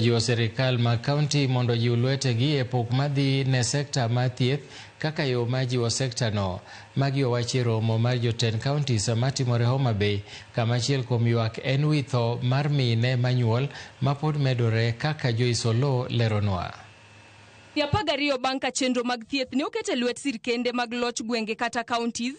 Jo serikal ma kaunti mondo jiw lwetegi e pok madhi ne sekta ma thieth kaka yo ma jiwo sekta no. Magi owachi romo mar jotend kauntis matimore Homa Bay, kama achiel kuom ywak en wi tho mar mine manyuol ma pod medore kaka Joisolo leronwa. 12 bang' ka chenro mag thieth ne okete lwet sirkende mag loch gwenge kata kauntis,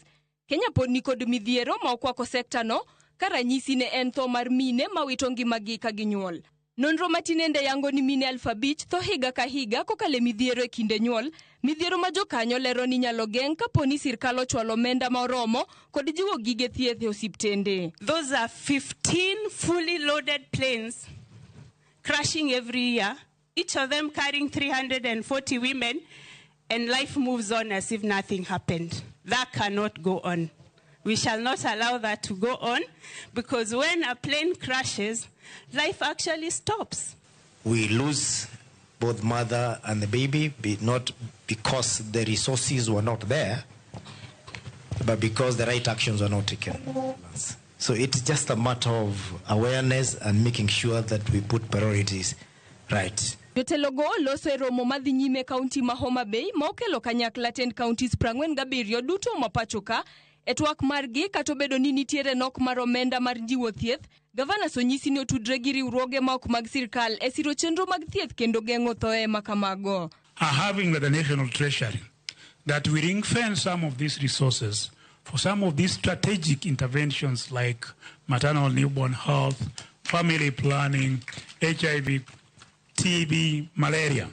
Kenya pod ni kod midhiero ma okwako sekta no, ka ranyisi ne en tho mar mine ma wito ngimagi ka ginyuol. Nonro matinende yango ni mine 5,000 tho higa ka higa kokale midhiero e kinde nyuol, midhiero ma jokanyo lero ni nyalo geng' kapo ni sirkal ochwalo omenda moromo kod jiwo gige thieth e osiptende. Those are 15 fully loaded planes crashing every year, each of them carrying 340 women, and life moves on as if nothing happened. That cannot go on. We shall not allow that to go on, because when a plane crashes, life actually stops. We lose both mother and the baby, not because the resources were not there, but because the right actions were not taken. So it's just a matter of awareness and making sure that we put priorities right. Jotelogo loso e romo madhi nyime kaunti ma Homa Bay ma okelo kanyakla tend kauntis 47 duto mapachoka e twak margi kato bedo ni nitiere nok mar omenda mar jiwo thieth. Gavana sonyisi ni otudre gi riwruoge ma ok mag sirkal e siro chenro mag thieth kendo geng'o thoe makamago. Having the national treasury that we ring fence some of these resources for some of these strategic interventions like maternal newborn health, family planning, HIV, TB, malaria,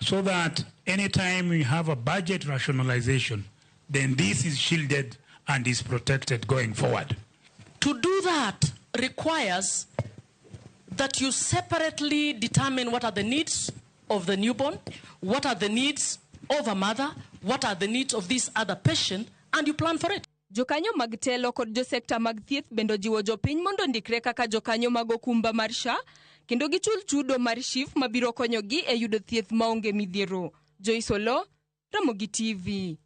so that anytime we have a budget rationalization, then this is shielded and is protected going forward. To do that requires that you separately determine what are the needs of the newborn, what are the needs of a mother, what are the needs of this other patient, and you plan for it. Jokanyo mag telo kod jo sekta mag thieth bendo jiwo jopiny mondo ndikre kaka jokanyo mag okumba mar SHA kendo gichul chudo mar SHIF mabiro konyogi e yudo thieth maonge midhiero. Joisolo, Ramogi TV.